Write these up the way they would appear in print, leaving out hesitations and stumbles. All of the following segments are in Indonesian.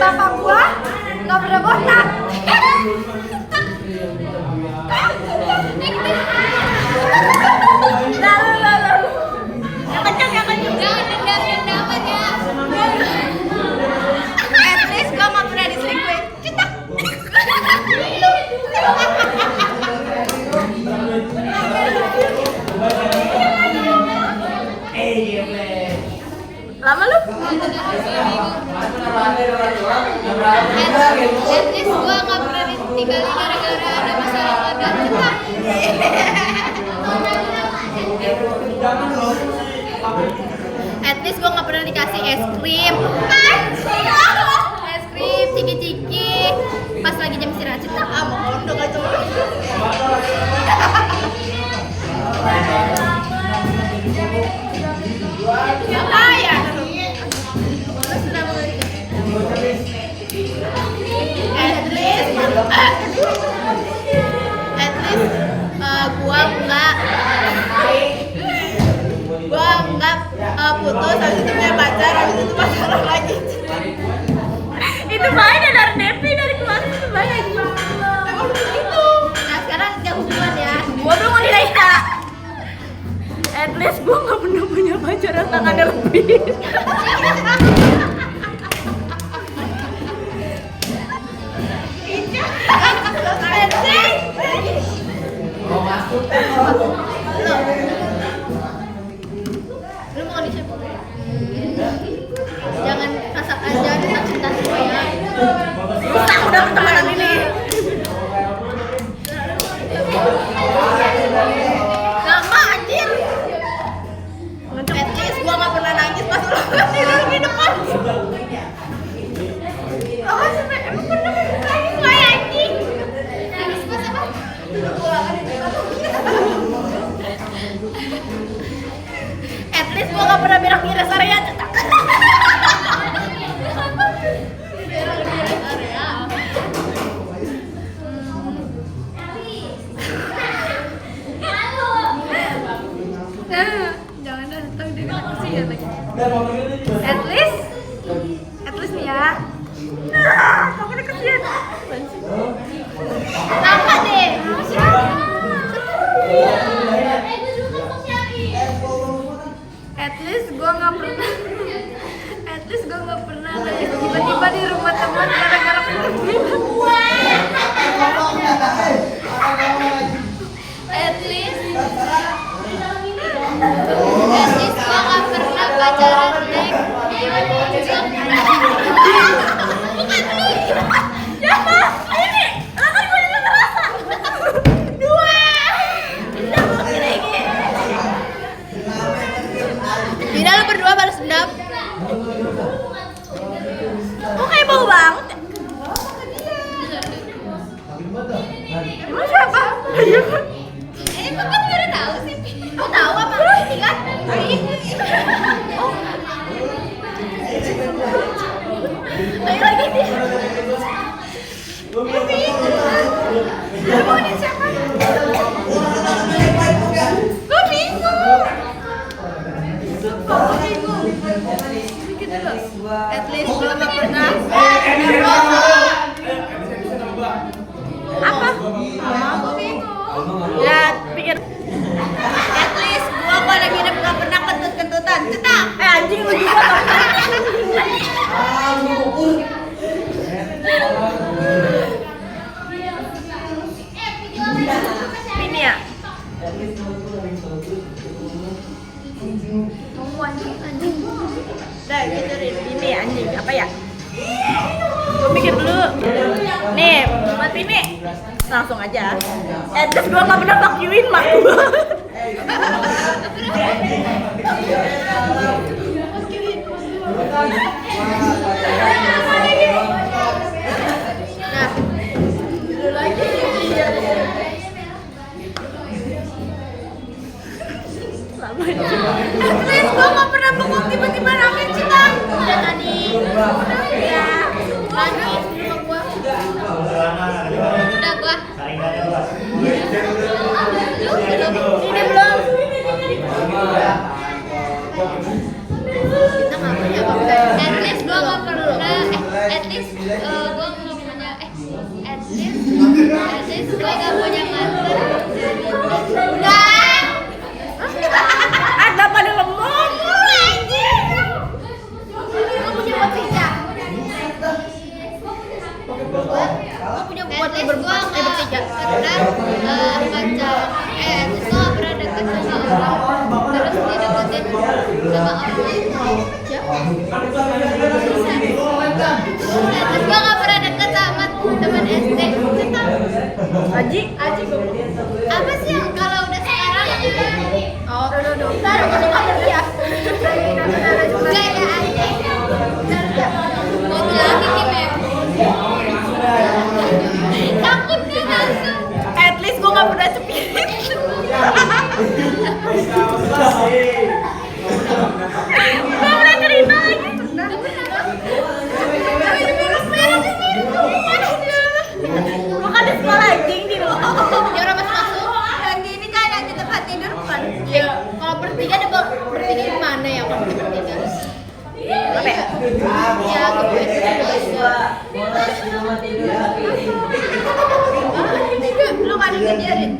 bapak gua nggak pernah botak. Lalu. Yang kencang. Jangan dapat ya. At least gua nggak pernah diselingkuhin. Cetak. Lama lu? At least gua nggak pernah ditinggalin gara-gara ada masalah keluarga. At least gua nggak pernah dikasih es krim. Es krim, ciki-ciki. Pas lagi jam istirahat, cetak mau kondok aja. Apa ya? At least gua nggak putus, habis itu punya pacar, habis itu pacaran lagi. Itu bahaya dari Devi, dari kelas itu bahaya gitu. Emang begitu. Nah sekarang ke hubungan ya. Gua belum mau Laila. At least gua nggak pernah punya pacar yang tangannya lebih. Lu mau di siapa? Jangan kasak aja, jangan cinta semua ya. Rusak udah pertemanan ini. Lama anjir. At least gua gak pernah nangis pas lu tidur di depan. Oh sampai emang pernah nangis gak ya anjing? Nangis pas apa? At least gua gak pernah berak di rest area, cetak. Berak di rest area. Jangan datang dia kena kasihan lagi. At least nih ya. Kamu udah kasihan. Apa deh? At least gue nggak pernah kayak tiba-tiba di rumah teman gara-gara pindah. At least gua nggak pernah pacaran Nek. Bukan lu. Siapa? Ini. Lah kan gue juga ngerasa. Dua. Tidak lu berdua balas dendam. Kok kayak bau banget? Emang siapa? Emang kan gak ada tahu sih. Kau tahu apa? Ini kan? Oh. Ayo lagi dia. Kamu ini siapa? Gue bingung. Sedikit dulu. At least gue gak pernah. Apa? Aku bingung. Ya pikir. At least gua lagi udah gak pernah kentut-kentutan. Cetak. Anjing lu juga. Ini ya. Kamu anjing. Dah gitu ini anjing apa ya? Gue mikir dulu. Nih, buat ini langsung aja. Terus gue gak pernah vacuumin mak gue. Nah, dulu lagi. Lama ya. Please, gue gak pernah bengong tiba-tiba ramen cinta. Udah tadi. Ya. Lagi sama gua. Udah gua. Ini belum. Kita nggak punya apa-apa. At least gua nggak pernah. At least least gue gak punya mantan. Udah. Ada pada lemot anjing. Gue punya bertiga. Gue punya buat berempat, bertiga. Pernah pacar. Terus gue gak pernah deket sama orang. Terus dideketin sama orang lain. Terus gue gak pernah deket sama teman SD. Aji gue. Apa sih yang kalau udah sekarang? Oh, udah. Ntar aku suka bertiga. Enggak ya anjing. Mau bilangin nih Mem. Takut dia langsung. At least gue gak pernah cepirit. Gue pernah cerita lagi. Bukan di sekolah anjing di lo. Dia orang masuk. Yang ini kan yang di tempat tidur bukan. Kalau bertiga ada bertiga di mana ya kalau bertiga? Apa ya? Ya, gue Lu kan diajarin.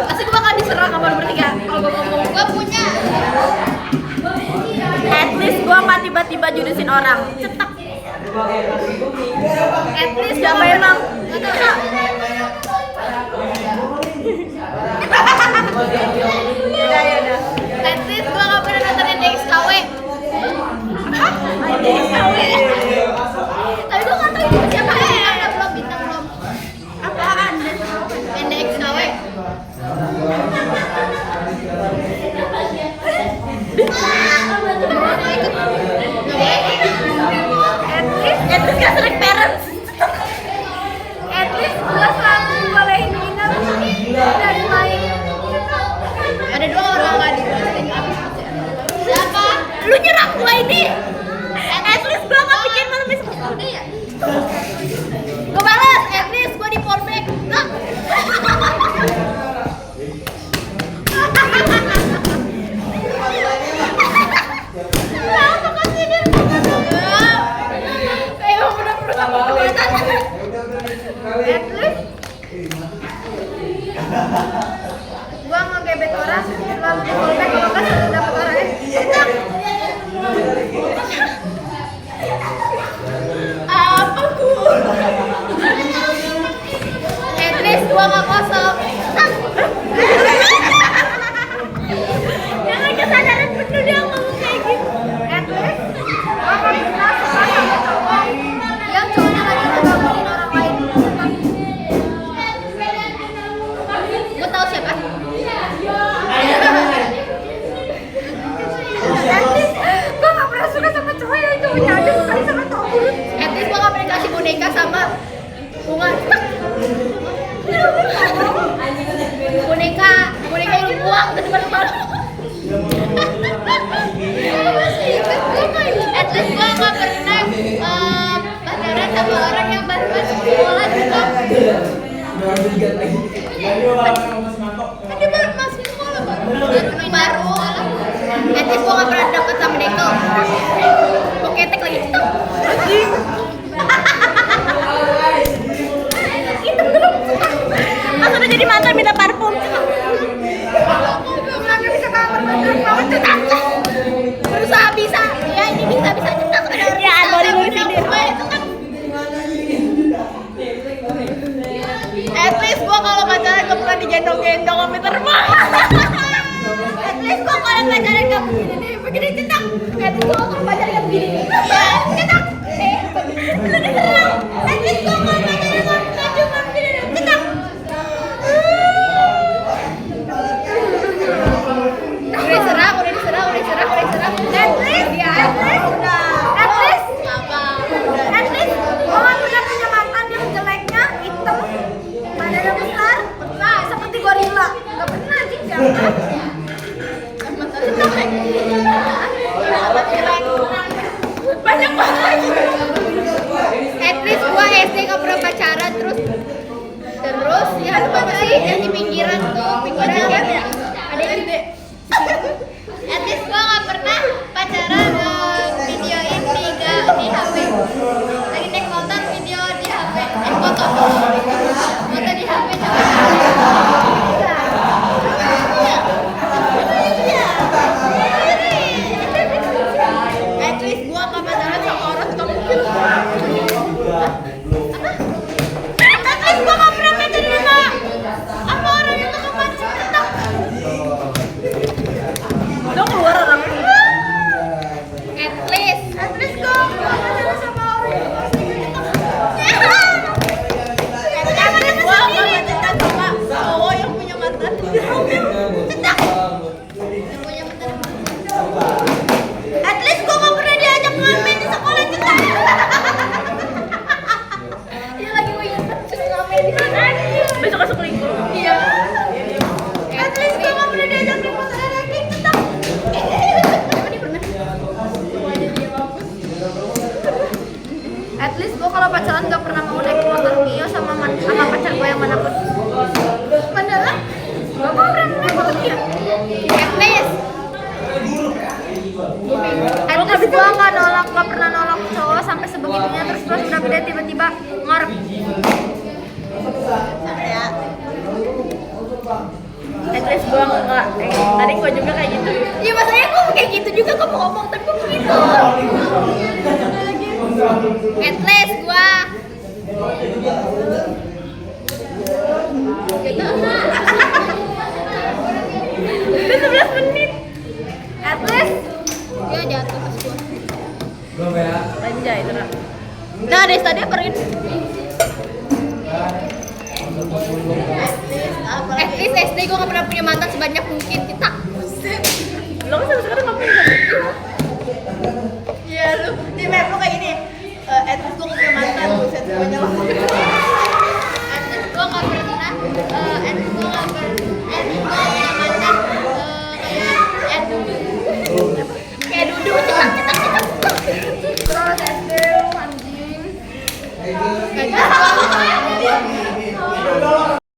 Pasti gue bakal diserang sama lu bertiga. Kalau gue ngomong gue punya. at least gue nggak tiba-tiba judesin orang. Cetak. At least siapa yang nang? Yaudah. At least gue nggak pernah nontonin DXKW. DXKW. Tapi gue nggak tahu itu siapa ya. Bintang belum. Apaan? NDXKW. At least gak sering parents. At least gue selalu bolehin minum dan main. Ada 2 orang nggak dibolehin. Siapa? Lu nyerang gue ini. At least gue gak bikin malam besok. Udah ya? Gue balas. At least gue di fallback. At least gua ngegebet orang lalu di fallback kalau nggak selalu dapet orang apa gua at least gua nggak kosong jangan kesadaran penuh dia ngomong kayak gitu at least gua nggak pernah suka sama cowok yang cowoknya lagi ngegaburin orang lain. Gue tahu siapa. Gue gak pernah suka sama cowok yang cowoknya aja sekali sama cowok buruk. At least gue gak pernah kasih boneka sama Bunga boneka yang lu buang ke depan rumah lu. At least gue gak pernah pacaran sama orang yang baru masuk sekolah juga. Dia baru masuk sekolah baru. at least gue gak pernah deket sama Deko. Gue ketek lagi hitam belum langsung udah jadi mantan minta parfum nggak bisa kamar banget cetak berusaha bisa ya ini bisa cetak ya algoritma di sini at least gue kalau pacaran gak pernah digendong-gendong sampai terbang at least gue kalau pacaran gak begini cetak at least gue kalau pacaran gak begini cetak lu diserang at least gue kalau pacaran gak cuma begini cetak udah diserang at least Apa? at least gue gak pernah punya mantan yang jeleknya hitam badannya besar pernah seperti gorila gak pernah sih banyak banget At least gue kalau pacaran gak pernah mau naik motor Mio sama pacar gue yang manapun. Padahal gue pernah naik motor Mio. At least Gue gak pernah nolak cowok sampai sebegitunya, terus berapa dia tiba-tiba ngarep. At least gue nggak, tadi gue juga kayak gitu. Iya masalahnya gue kayak gitu juga, gue mau ngomong tapi gue begitu. at least gua Gitu. Udah 11 menit. At least dia jatuh pas gua. Anjay terang. Nah dari tadi apa Rin? At least SD gua gak pernah punya mantan sebanyak mungkin. Kita